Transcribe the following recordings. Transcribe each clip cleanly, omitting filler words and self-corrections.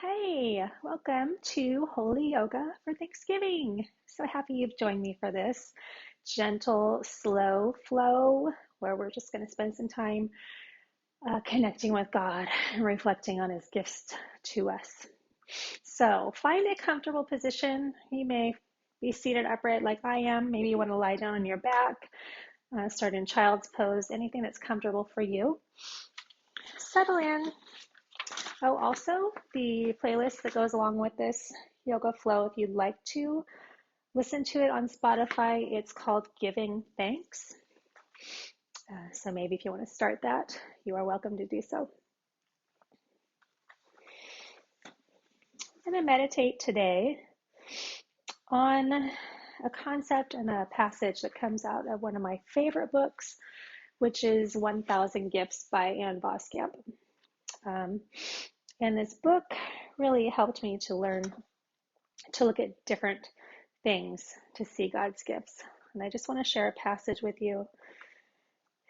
Hey, welcome to Holy Yoga for Thanksgiving. So happy you've joined me for this gentle, slow flow where we're just going to spend some time connecting with God and reflecting on His gifts to us. So find a comfortable position. You may be seated upright like I am. Maybe you want to lie down on your back, start in child's pose, anything that's comfortable for you. Settle in. Oh, also, the playlist that goes along with this yoga flow, if you'd like to listen to it on Spotify, it's called Giving Thanks. So maybe if you want to start that, you are welcome to do so. I'm going to meditate today on a concept and a passage that comes out of one of my favorite books, which is 1,000 Gifts by Ann Voskamp. And this book really helped me to learn to look at different things to see God's gifts. And I just want to share a passage with you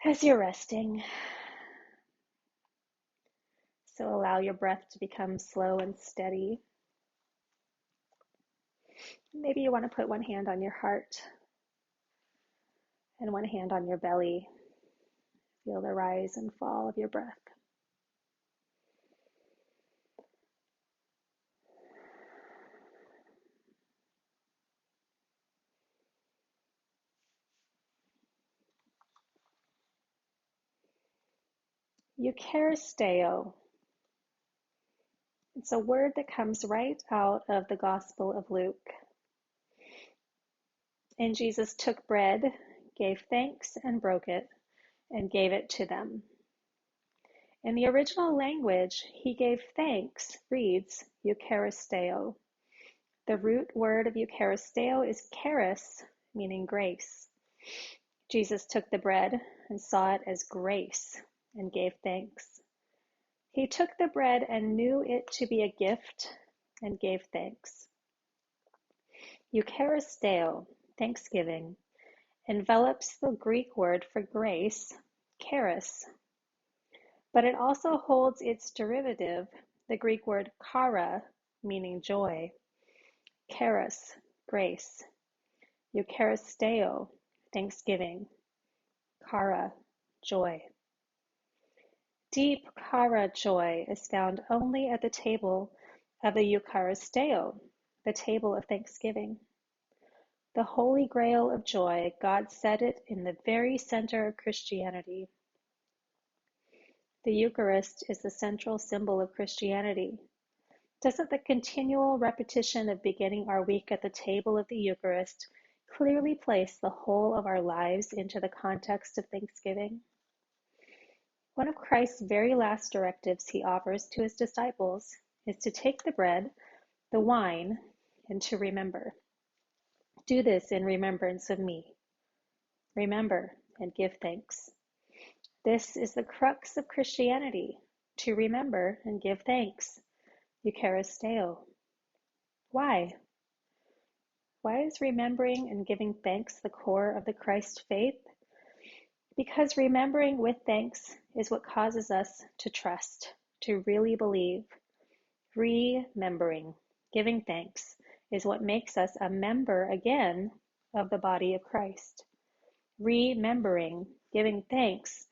as you're resting. So allow your breath to become slow and steady. Maybe you want to put one hand on your heart and one hand on your belly. Feel the rise and fall of your breath. Eucharisteo. It's a word that comes right out of the Gospel of Luke. And Jesus took bread, gave thanks, and broke it, and gave it to them. In the original language, he gave thanks reads Eucharisteo. The root word of Eucharisteo is charis, meaning grace. Jesus took the bread and saw it as grace and gave thanks. He took the bread and knew it to be a gift and gave thanks. Eucharisteo, thanksgiving, envelops the Greek word for grace, charis, but it also holds its derivative, the Greek word chara, meaning joy, charis, grace, Eucharisteo, thanksgiving, chara, joy. Deep chara joy is found only at the table of the Eucharisteo, the table of thanksgiving. The Holy Grail of joy, God set it in the very center of Christianity. The Eucharist is the central symbol of Christianity. Doesn't the continual repetition of beginning our week at the table of the Eucharist clearly place the whole of our lives into the context of Thanksgiving? One of Christ's very last directives he offers to his disciples is to take the bread, the wine, and to remember. Do this in remembrance of me. Remember and give thanks. This is the crux of Christianity, to remember and give thanks. Eucharisteo. Why? Why is remembering and giving thanks the core of the Christ faith? Because remembering with thanks is what causes us to trust, to really believe. Remembering, giving thanks, is what makes us a member again of the body of Christ. Remembering, giving thanks,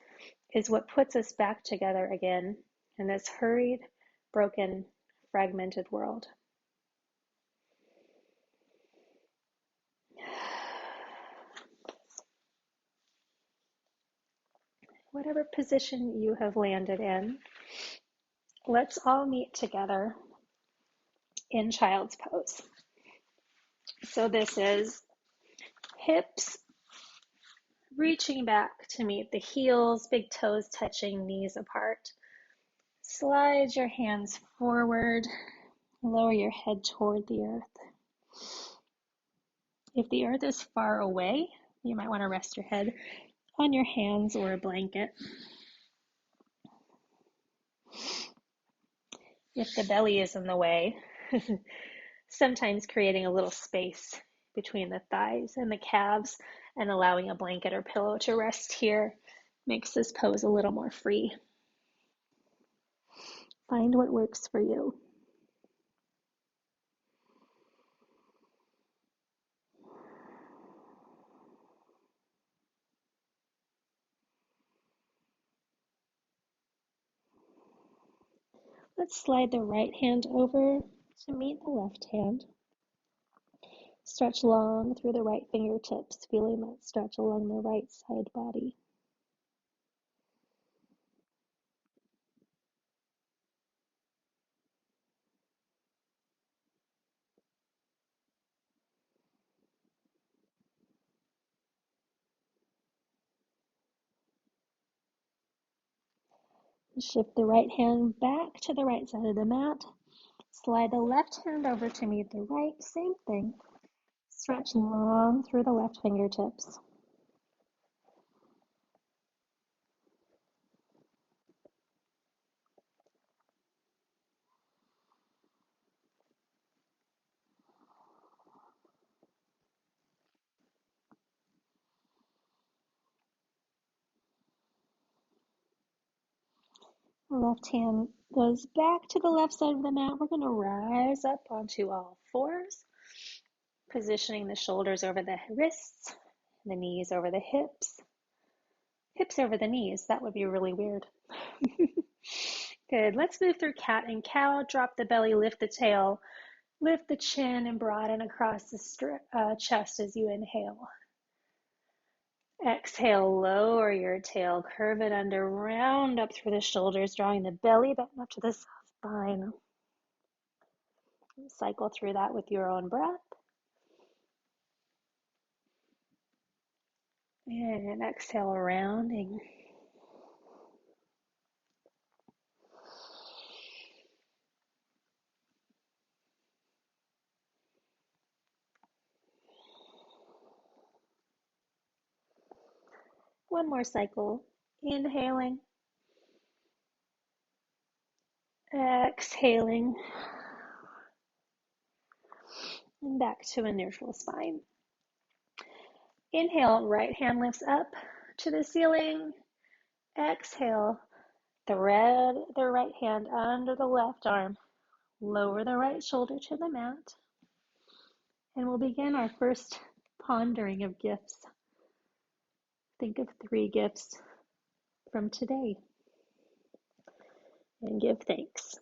is what puts us back together again in this hurried, broken, fragmented world. Whatever position you have landed in, let's all meet together in child's pose. So this is hips reaching back to meet the heels, big toes touching, knees apart. Slide your hands forward, lower your head toward the earth. If the earth is far away, you might want to rest your head on your hands or a blanket. If the belly is in the way, sometimes creating a little space between the thighs and the calves and allowing a blanket or pillow to rest here makes this pose a little more free. Find what works for you. Let's slide the right hand over to meet the left hand. Stretch long through the right fingertips, feeling that stretch along the right side body. Shift the right hand back to the right side of the mat. Slide the left hand over to meet the right, same thing. Stretch long through the left fingertips. Left hand goes back to the left side of the mat. We're going to rise up onto all fours, positioning the shoulders over the wrists, the knees over the hips over the knees. That would be really weird. Good. Let's move through cat and cow. Drop the belly, lift the tail, lift the chin, and broaden across the chest as you inhale. Exhale, lower your tail, curve it under, round up through the shoulders, drawing the belly back up to the spine. Cycle through that with your own breath. And exhale, rounding. One more cycle. Inhaling. Exhaling. And back to a neutral spine. Inhale, right hand lifts up to the ceiling. Exhale, thread the right hand under the left arm. Lower the right shoulder to the mat. And we'll begin our first pondering of gifts. Think of 3 gifts from today and give thanks.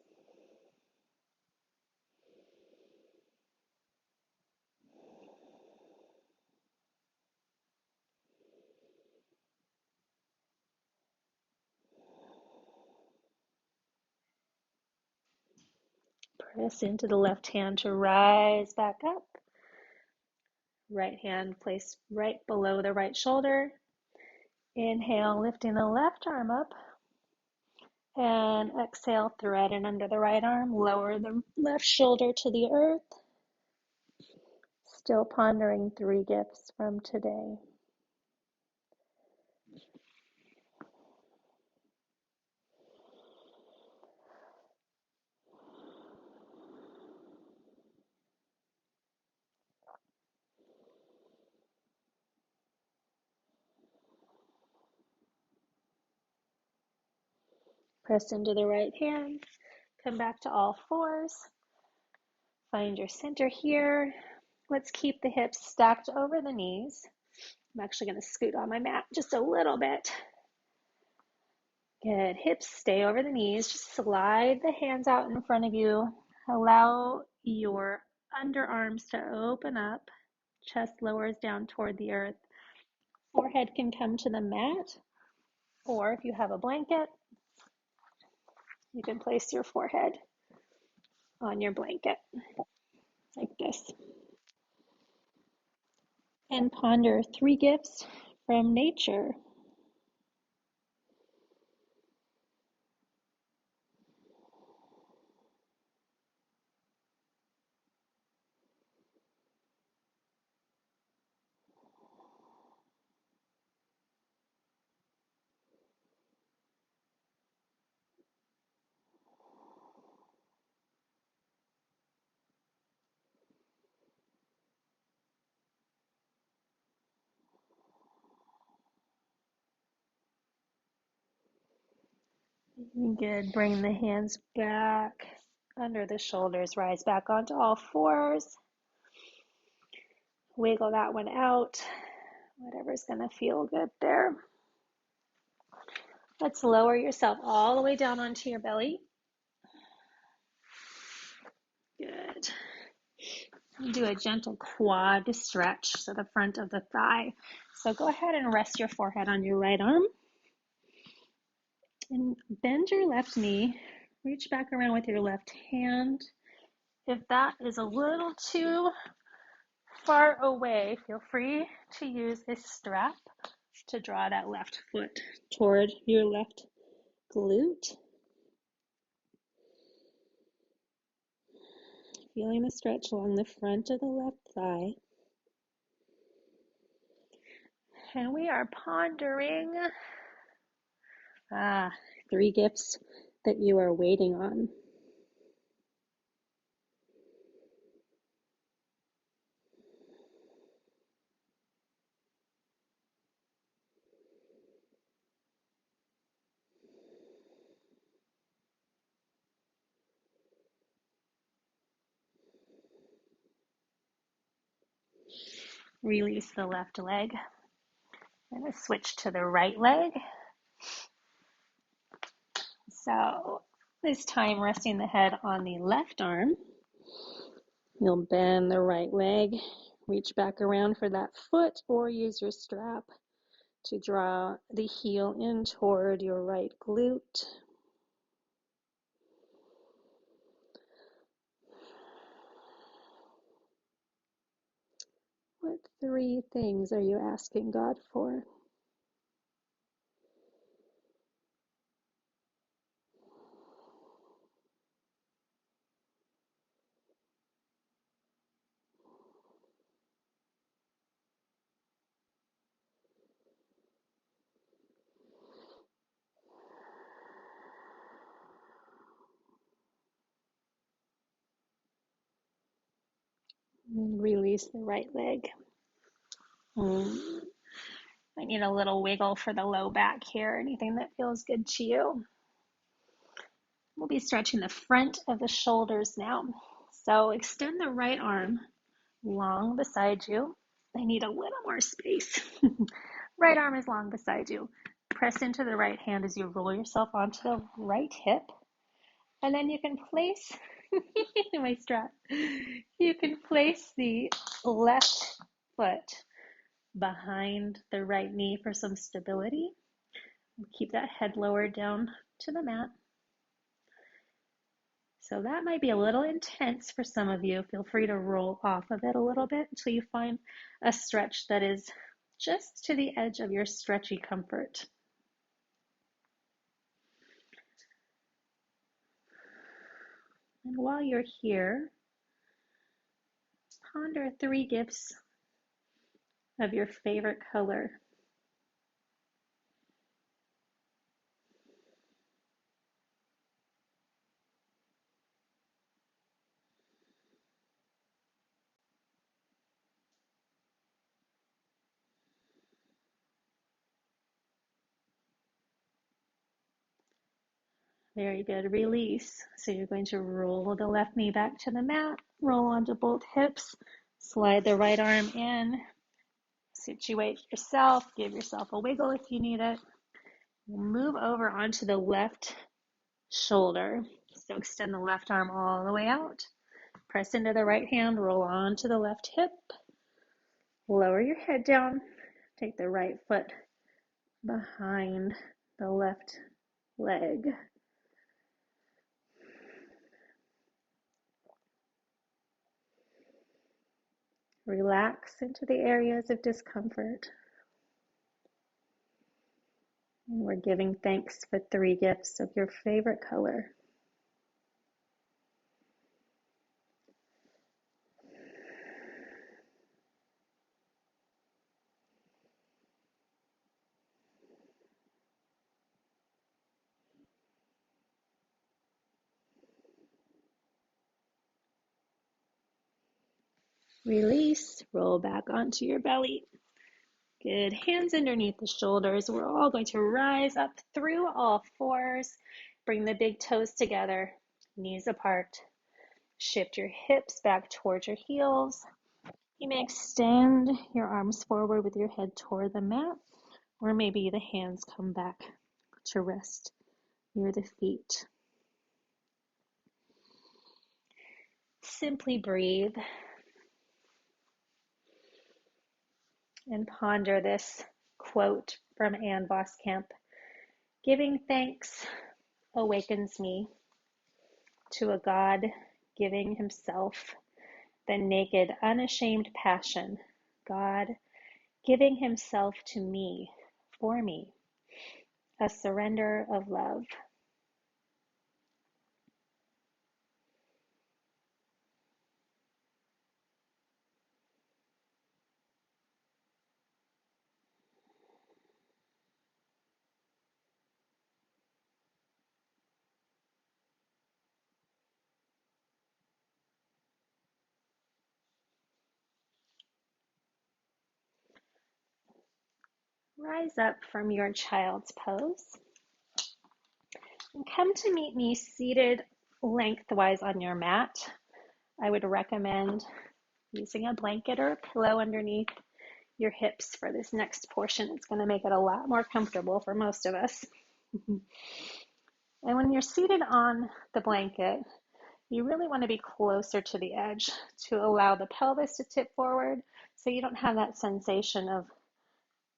Press into the left hand to rise back up. Right hand placed right below the right shoulder. Inhale, lifting the left arm up. And exhale, thread it under the right arm. Lower the left shoulder to the earth. Still pondering 3 gifts from today. Press into the right hand. Come back to all fours. Find your center here. Let's keep the hips stacked over the knees. I'm actually going to scoot on my mat just a little bit. Good. Hips stay over the knees. Just slide the hands out in front of you. Allow your underarms to open up. Chest lowers down toward the earth. Forehead can come to the mat, or if you have a blanket, you can place your forehead on your blanket like this. And ponder 3 gifts from nature. Good. Bring the hands back under the shoulders. Rise back onto all fours. Wiggle that one out. Whatever's going to feel good there. Let's lower yourself all the way down onto your belly. Do a gentle quad stretch, so the front of the thigh. So go ahead and rest your forehead on your right arm and bend your left knee. Reach back around with your left hand. If that is a little too far away, feel free to use a strap to draw that left foot toward your left glute. Feeling the stretch along the front of the left thigh. And we are pondering 3 gifts that you are waiting on. Release the left leg. I'm going to switch to the right leg. So this time resting the head on the left arm. You'll bend the right leg, reach back around for that foot, or use your strap to draw the heel in toward your right glute. What 3 things are you asking God for? And release the right leg. I need a little wiggle for the low back here. Anything that feels good to you. We'll be stretching the front of the shoulders now. So extend the right arm long beside you. I need a little more space. Right arm is long beside you. Press into the right hand as you roll yourself onto the right hip. And then you can place my strap. You can place the left foot behind the right knee for some stability. Keep that head lowered down to the mat. So that might be a little intense for some of you. Feel free to roll off of it a little bit until you find a stretch that is just to the edge of your stretchy comfort. And while you're here, ponder 3 gifts of your favorite color. Very good. Release. So you're going to roll the left knee back to the mat, roll onto both hips, slide the right arm in, situate yourself, give yourself a wiggle if you need it. Move over onto the left shoulder. So extend the left arm all the way out. Press into the right hand, roll onto the left hip. Lower your head down. Take the right foot behind the left leg. Relax into the areas of discomfort. And we're giving thanks for 3 gifts of your favorite color. Release, roll back onto your belly. Good, hands underneath the shoulders. We're all going to rise up through all 4s. Bring the big toes together, knees apart. Shift your hips back towards your heels. You may extend your arms forward with your head toward the mat, or maybe the hands come back to rest near the feet. Simply breathe. and ponder this quote from Anne Voskamp. Giving thanks awakens me to a God giving himself the naked, unashamed passion, God giving himself to me, for me, a surrender of love. Rise up from your child's pose and come to meet me seated lengthwise on your mat. I would recommend using a blanket or a pillow underneath your hips for this next portion. It's going to make it a lot more comfortable for most of us. And when you're seated on the blanket, you really want to be closer to the edge to allow the pelvis to tip forward so you don't have that sensation of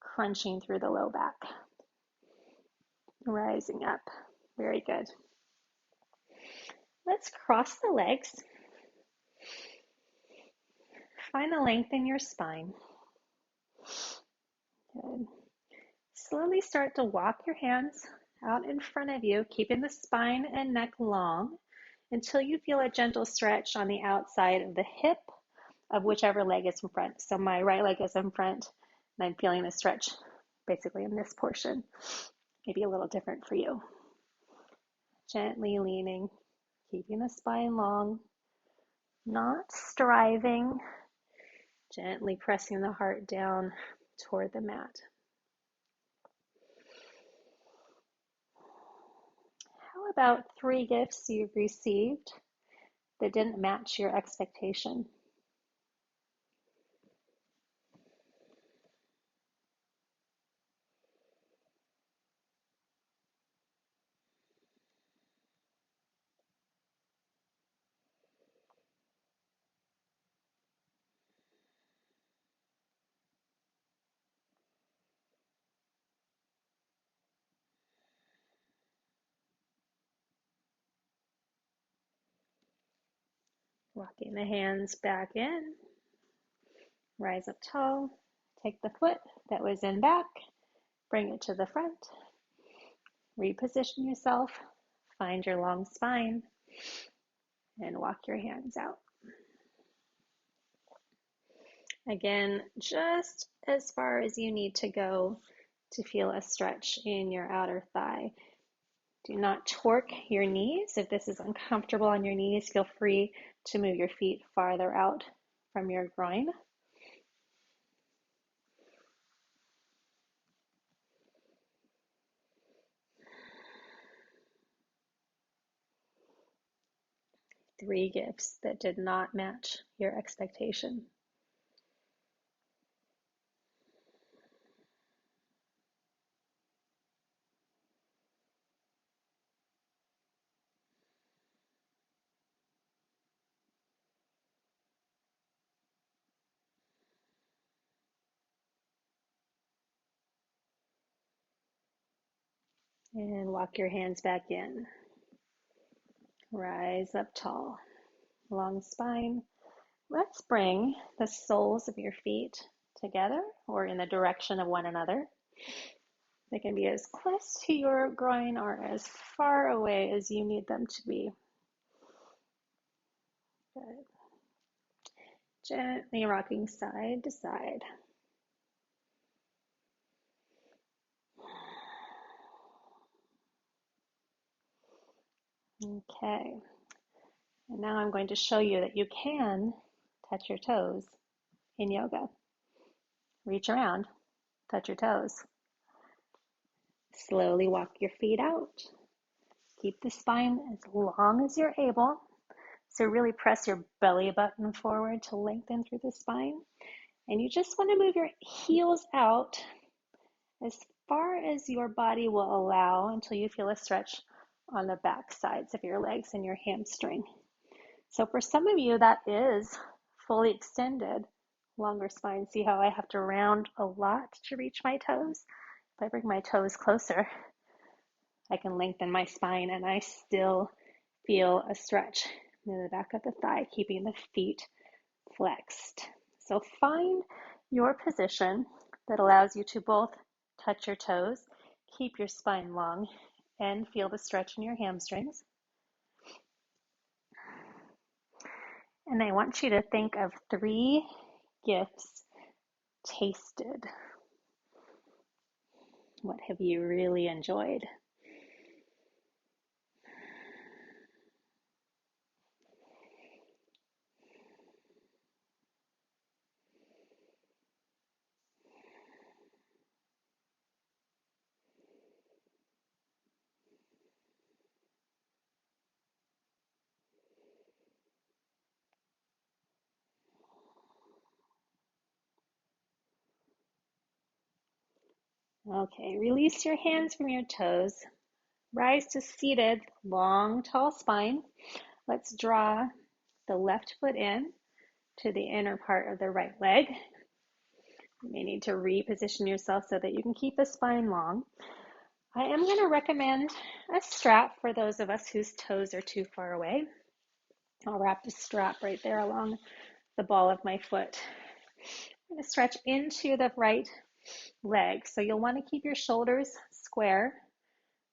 crunching through the low back. Rising up. Very good. Let's cross the legs. Find the length in your spine. Good. Slowly start to walk your hands out in front of you, keeping the spine and neck long until you feel a gentle stretch on the outside of the hip of whichever leg is in front. So my right leg is in front, and I'm feeling a stretch basically in this portion. Maybe a little different for you. Gently leaning, keeping the spine long, not striving, gently pressing the heart down toward the mat. How about 3 gifts you've received that didn't match your expectation? Walking the hands back in, rise up tall, take the foot that was in back, bring it to the front, reposition yourself, find your long spine, and walk your hands out. Again, just as far as you need to go to feel a stretch in your outer thigh. Do not torque your knees. If this is uncomfortable on your knees, feel free to move your feet farther out from your groin. Three gifts that did not match your expectation. And walk your hands back in. Rise up tall, long spine. Let's bring the soles of your feet together or in the direction of one another. They can be as close to your groin or as far away as you need them to be. Good. Gently rocking side to side. Okay. And now I'm going to show you that you can touch your toes in yoga. Reach around, touch your toes. Slowly walk your feet out. Keep the spine as long as you're able. So really press your belly button forward to lengthen through the spine. And you just want to move your heels out as far as your body will allow until you feel a stretch on the back sides of your legs and your hamstring. So for some of you that is fully extended, longer spine. See how I have to round a lot to reach my toes? If I bring my toes closer, I can lengthen my spine and I still feel a stretch in the back of the thigh, keeping the feet flexed. So find your position that allows you to both touch your toes, keep your spine long, and feel the stretch in your hamstrings. And I want you to think of 3 gifts tasted. What have you really enjoyed? Okay, release your hands from your toes. Rise to seated, long, tall spine. Let's draw the left foot in to the inner part of the right leg. You may need to reposition yourself so that you can keep the spine long. I am going to recommend a strap for those of us whose toes are too far away. I'll wrap the strap right there along the ball of my foot. I'm going to stretch into the right leg. So you'll want to keep your shoulders square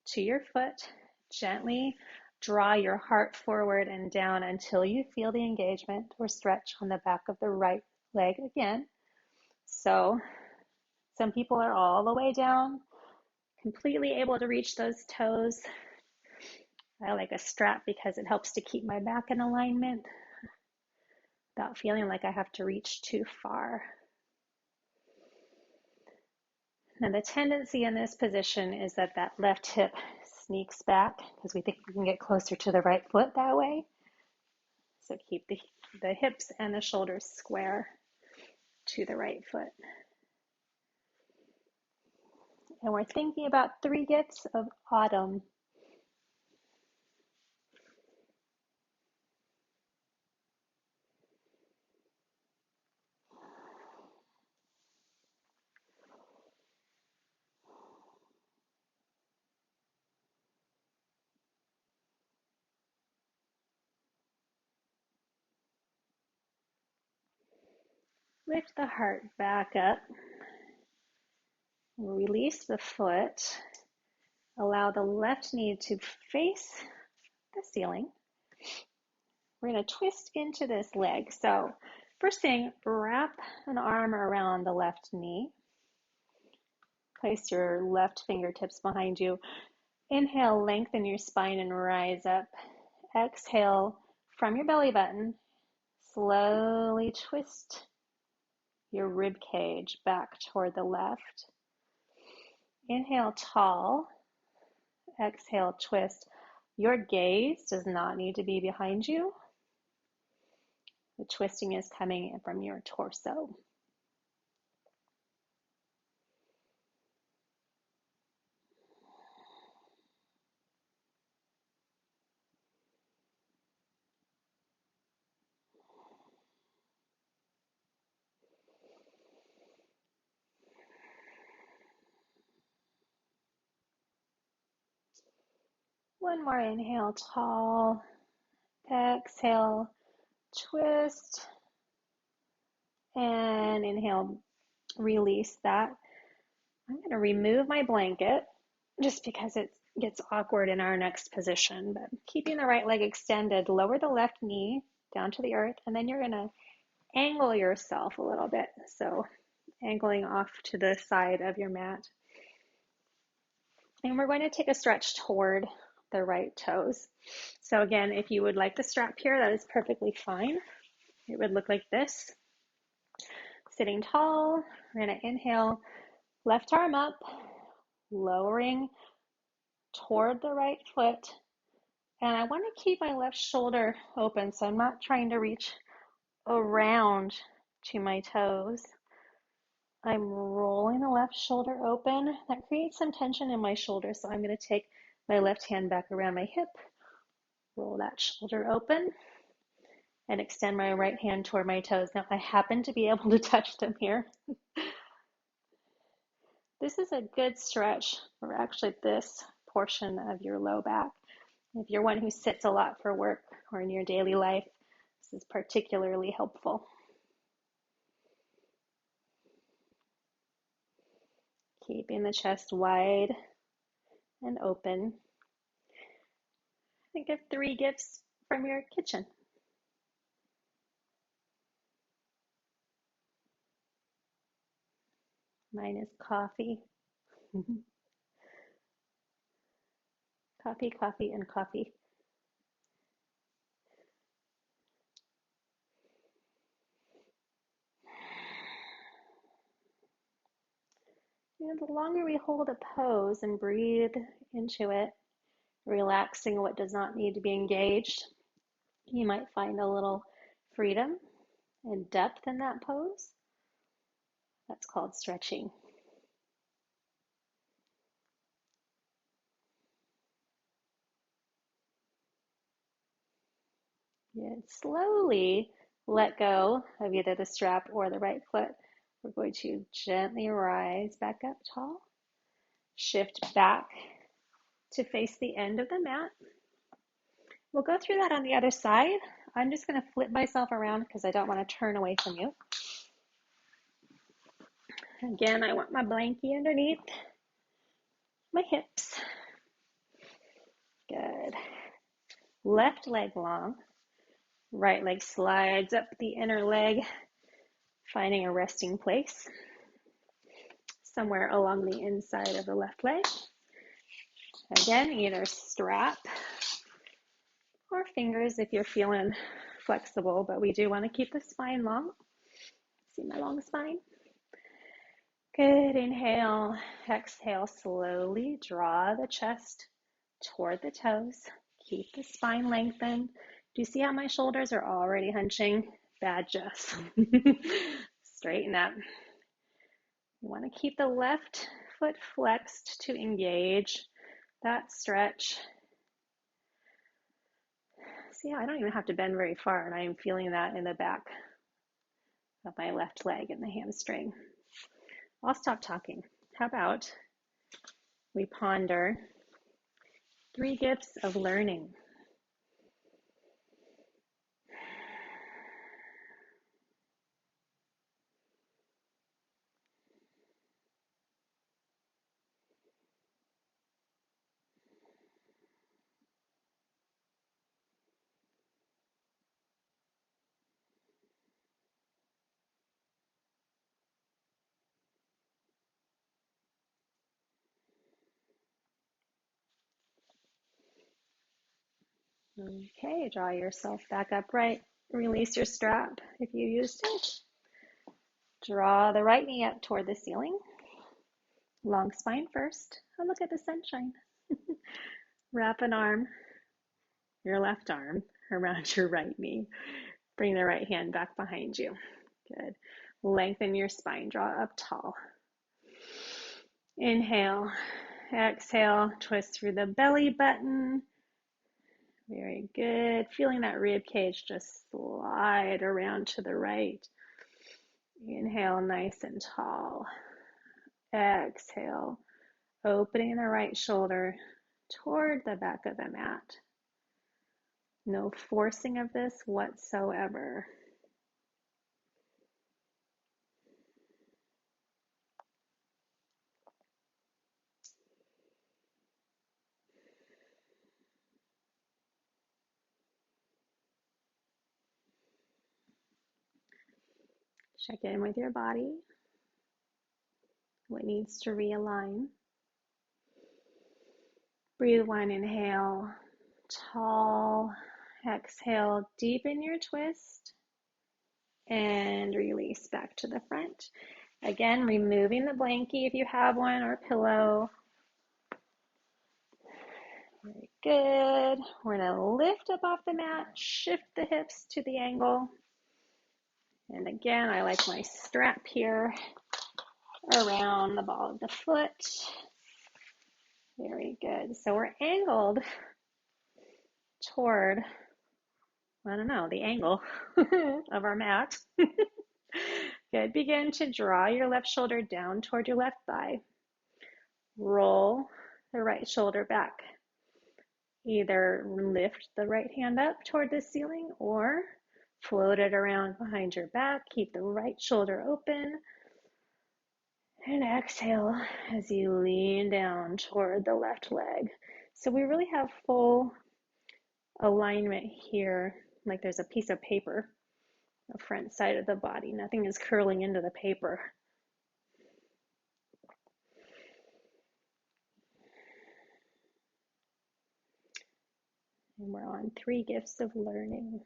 to your foot. Gently draw your heart forward and down until you feel the engagement or stretch on the back of the right leg again. So some people are all the way down, completely able to reach those toes. I like a strap because it helps to keep my back in alignment without feeling like I have to reach too far. Now the tendency in this position is that left hip sneaks back because we think we can get closer to the right foot that way. So keep the hips and the shoulders square to the right foot. And we're thinking about 3 gifts of autumn. Lift the heart back up. Release the foot. Allow the left knee to face the ceiling. We're going to twist into this leg. So first thing, wrap an arm around the left knee. Place your left fingertips behind you. Inhale, lengthen your spine and rise up. Exhale from your belly button. Slowly twist your rib cage back toward the left. Inhale, tall. Exhale, twist. Your gaze does not need to be behind you. The twisting is coming from your torso. One more inhale, tall. Exhale, twist. And inhale, release that. I'm going to remove my blanket just because it gets awkward in our next position. But keeping the right leg extended, lower the left knee down to the earth, and then you're going to angle yourself a little bit. So angling off to the side of your mat. And we're going to take a stretch toward the right toes. So again, if you would like the strap here, that is perfectly fine. It would look like this. Sitting tall, we're going to inhale, left arm up, lowering toward the right foot. And I want to keep my left shoulder open, so I'm not trying to reach around to my toes. I'm rolling the left shoulder open. That creates some tension in my shoulder, so I'm going to take my left hand back around my hip, roll that shoulder open, and extend my right hand toward my toes. Now, I happen to be able to touch them here. This is a good stretch for actually this portion of your low back. If you're one who sits a lot for work or in your daily life, this is particularly helpful. Keeping the chest wide and open. Think of 3 gifts from your kitchen. Mine is coffee. Coffee, coffee, and coffee. The longer we hold a pose and breathe into it, relaxing what does not need to be engaged, you might find a little freedom and depth in that pose. That's called stretching. And slowly let go of either the strap or the right foot. We're going to gently rise back up tall, shift back to face the end of the mat. We'll go through that on the other side. I'm just going to flip myself around because I don't want to turn away from you. Again, I want my blankie underneath my hips. Good. Left leg long. Right leg slides up the inner leg, finding a resting place somewhere along the inside of the left leg. Again, either strap or fingers if you're feeling flexible, but we do want to keep the spine long. See my long spine? Good. Inhale, exhale, slowly draw the chest toward the toes. Keep the spine lengthened. Do you see how my shoulders are already hunching? Bad, Jess. Straighten up. You want to keep the left foot flexed to engage that stretch. See, I don't even have to bend very far, and I am feeling that in the back of my left leg and the hamstring. I'll stop talking. How about we ponder 3 gifts of learning? Okay, draw yourself back upright. Release your strap if you used it. Draw the right knee up toward the ceiling. Long spine first. Oh, look at the sunshine. Wrap an arm, your left arm, around your right knee. Bring the right hand back behind you. Good. Lengthen your spine. Draw up tall. Inhale. Exhale. Twist through the belly button. Very good. Feeling that rib cage just slide around to the right. Inhale, nice and tall. Exhale, opening the right shoulder toward the back of the mat. No forcing of this whatsoever. Check in with your body. What needs to realign? Breathe 1, inhale, tall. Exhale, deepen your twist. And release back to the front. Again, removing the blankie if you have one or pillow. Very good. We're going to lift up off the mat, shift the hips to the angle. And again, I like my strap here around the ball of the foot. Very good. So we're angled toward I don't know, the angle of our mat. Good. Begin to draw your left shoulder down toward your left thigh. Roll the right shoulder back. Either lift the right hand up toward the ceiling or float it around behind your back. Keep the right shoulder open. And exhale as you lean down toward the left leg. So we really have full alignment here, like there's a piece of paper, the front side of the body. Nothing is curling into the paper. And we're on 3 gifts of learning.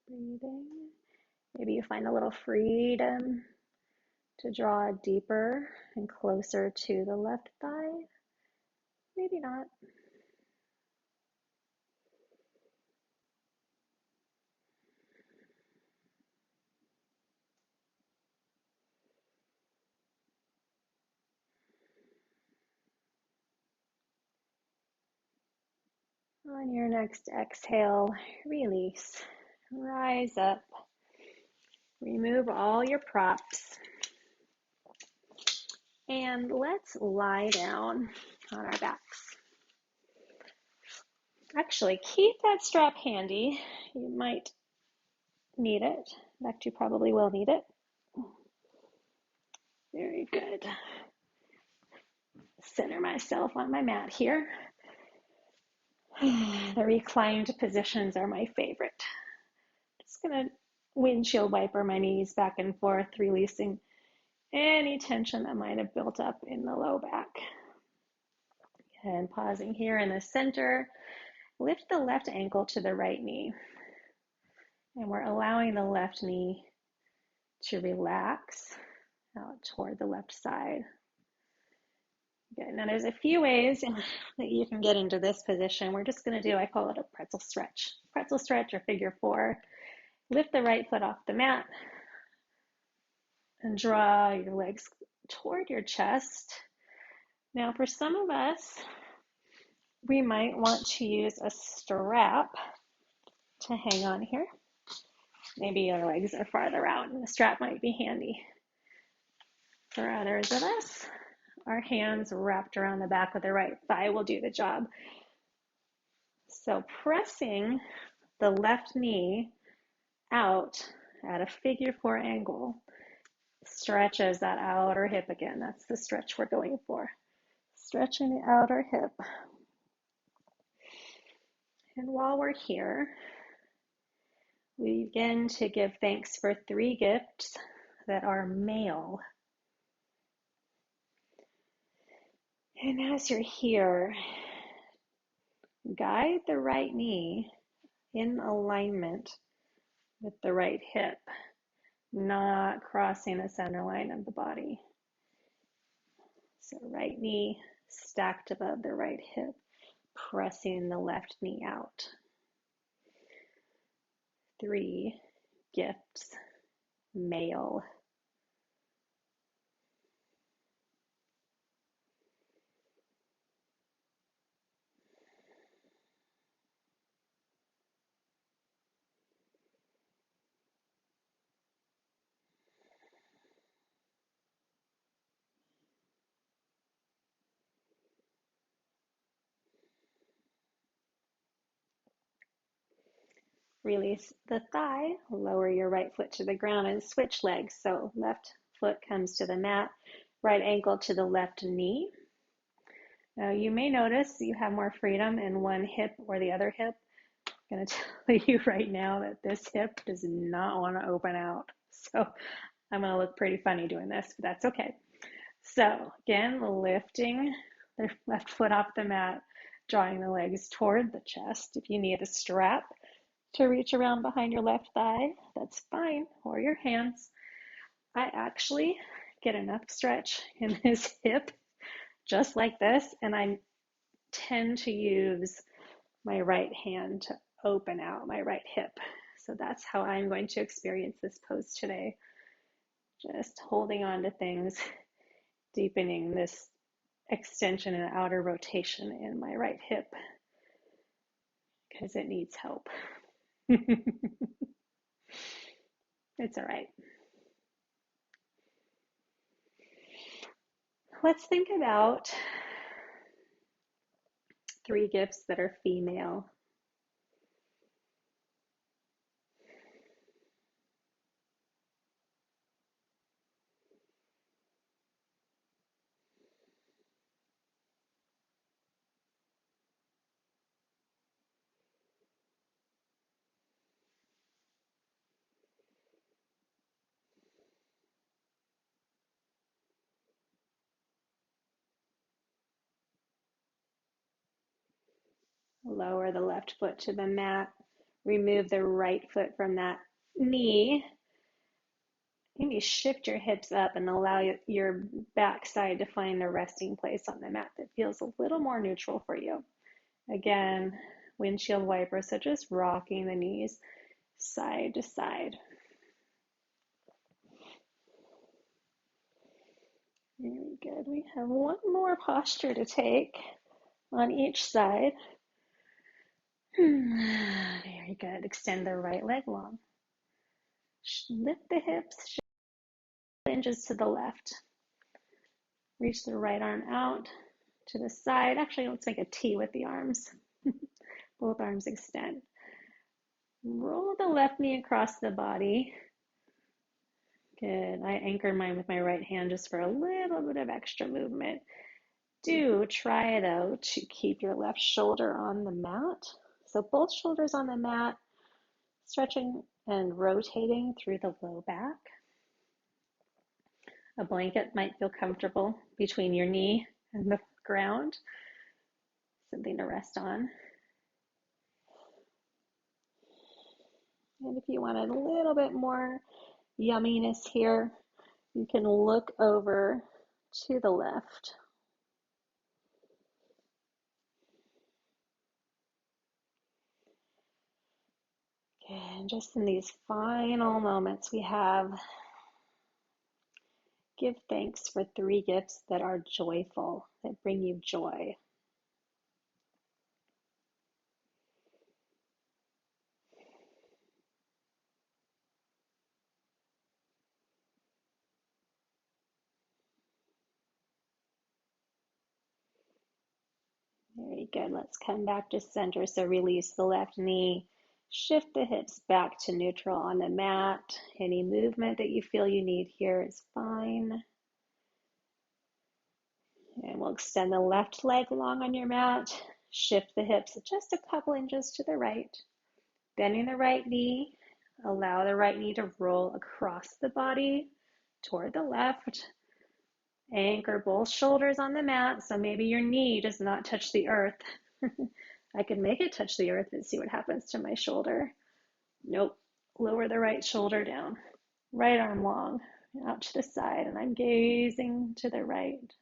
Breathing. Maybe you find a little freedom to draw deeper and closer to the left thigh. Maybe not. On your next exhale, release. Rise up. Remove all your props. And let's lie down on our backs. Actually, keep that strap handy. You might need it. In fact, you probably will need it. Very good. Center myself on my mat here. The reclined positions are my favorite. Just gonna windshield wiper my knees back and forth, releasing any tension that might have built up in the low back. And pausing here in the center, lift the left ankle to the right knee. And we're allowing the left knee to relax out toward the left side. Good. Now there's a few ways that you can get into this position. We're just going to do, I call it a pretzel stretch. Pretzel stretch or figure 4. Lift the right foot off the mat and draw your legs toward your chest. Now for some of us, we might want to use a strap to hang on here. Maybe your legs are farther out and the strap might be handy. For others of us, our hands wrapped around the back of the right thigh will do the job. So pressing the left knee out at a figure 4 angle stretches that outer hip again. That's the stretch we're going for. Stretching the outer hip. And while we're here, we begin to give thanks for 3 gifts that are male. And as you're here, guide the right knee in alignment with the right hip, not crossing the center line of the body. So right knee stacked above the right hip, pressing the left knee out. 3 gifts, male. Release the thigh, lower your right foot to the ground and switch legs. So left foot comes to the mat, right ankle to the left knee. Now you may notice you have more freedom in one hip or the other hip. I'm going to tell you right now that this hip does not want to open out. So I'm going to look pretty funny doing this, but that's okay. So again, lifting the left foot off the mat, drawing the legs toward the chest. If you need a strap to reach around behind your left thigh, that's fine, or your hands. I actually get enough stretch in this hip just like this, and I tend to use my right hand to open out my right hip. So that's how I'm going to experience this pose today. Just holding on to things, deepening this extension and outer rotation in my right hip because it needs help. It's all right. Let's think about 3 gifts that are female. Lower the left foot to the mat. Remove the right foot from that knee. Maybe shift your hips up and allow your backside to find a resting place on the mat that feels a little more neutral for you. Again, windshield wiper, so just rocking the knees side to side. Very good. We have one more posture to take on each side. Very good. Extend the right leg long. Lift the hips, shift the hinges to the left. Reach the right arm out to the side. Actually, let's make a T with the arms. Both arms extend. Roll the left knee across the body. Good. I anchored mine with my right hand just for a little bit of extra movement. Do try, though, to keep your left shoulder on the mat. So both shoulders on the mat, stretching and rotating through the low back. A blanket might feel comfortable between your knee and the ground. Something to rest on. And if you want a little bit more yumminess here, you can look over to the left. And just in these final moments we have, give thanks for 3 gifts that are joyful, that bring you joy. Very good. Let's come back to center. So release the left knee. Shift the hips back to neutral on the mat. Any movement that you feel you need here is fine. And we'll extend the left leg long on your mat. Shift the hips just a couple inches to the right. Bending the right knee. Allow the right knee to roll across the body toward the left. Anchor both shoulders on the mat, so maybe your knee does not touch the earth. I could make it touch the earth and see what happens to my shoulder. Nope. Lower the right shoulder down. Right arm long, out to the side, and I'm gazing to the right.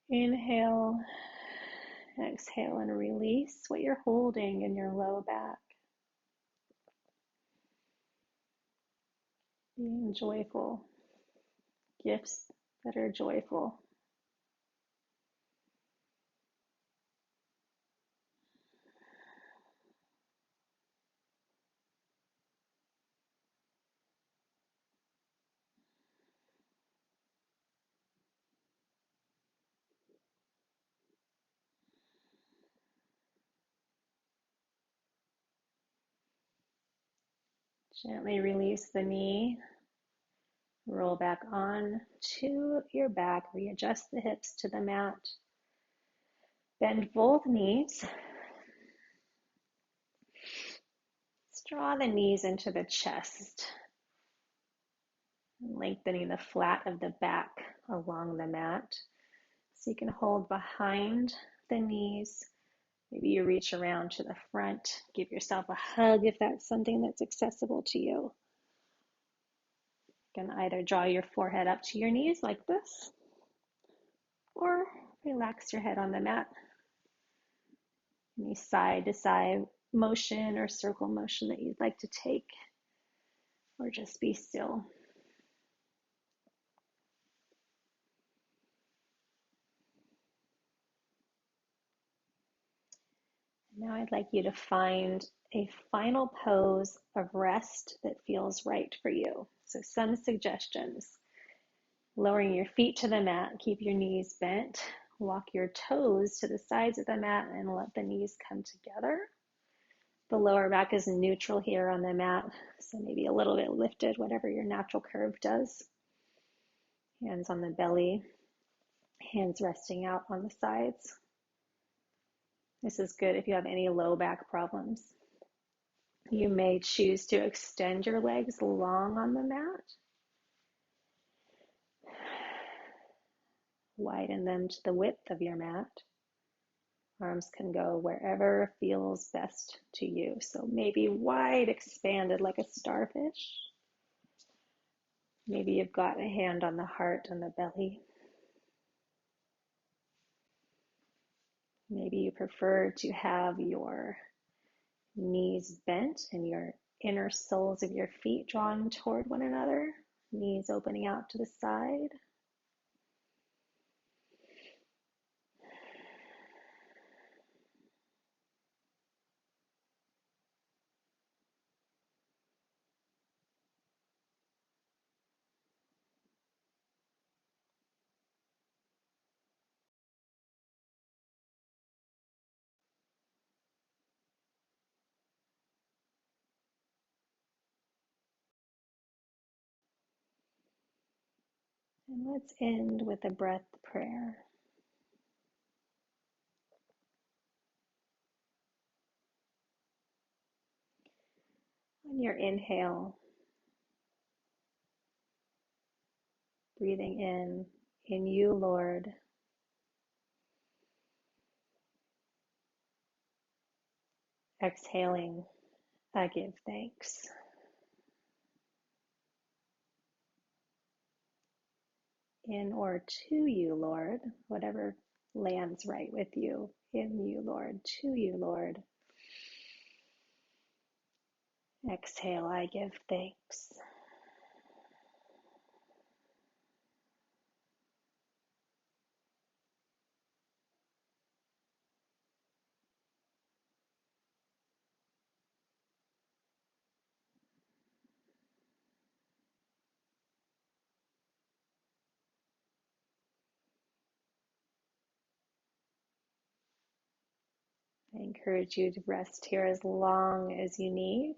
Inhale, exhale, and release what you're holding in your low back. Being joyful. Gifts that are joyful. Gently release the knee. Roll back on to your back. Readjust the hips to the mat. Bend both knees. Draw the knees into the chest, lengthening the flat of the back along the mat. So you can hold behind the knees. Maybe you reach around to the front. Give yourself a hug if that's something that's accessible to you. You can either draw your forehead up to your knees like this, or relax your head on the mat. Any side to side motion or circle motion that you'd like to take, or just be still. Now I'd like you to find a final pose of rest that feels right for you. So some suggestions: lowering your feet to the mat, keep your knees bent, walk your toes to the sides of the mat and let the knees come together. The lower back is neutral here on the mat, so maybe a little bit lifted, whatever your natural curve does. Hands on the belly, hands resting out on the sides. This is good if you have any low back problems. You may choose to extend your legs long on the mat. Widen them to the width of your mat. Arms can go wherever feels best to you. So maybe wide expanded like a starfish. Maybe you've got a hand on the heart and the belly. Maybe you prefer to have your knees bent and your inner soles of your feet drawn toward one another, knees opening out to the side. And let's end with a breath prayer. On your inhale, breathing in you, Lord. Exhaling, I give thanks. In or to you, Lord, whatever lands right with you. In you, Lord, to you, Lord. Exhale, I give thanks. I encourage you to rest here as long as you need.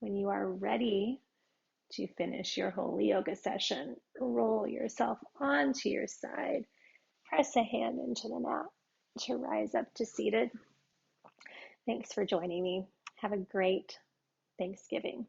When you are ready to finish your whole yoga session, roll yourself onto your side, press a hand into the mat to rise up to seated. Thanks for joining me. Have a great Thanksgiving.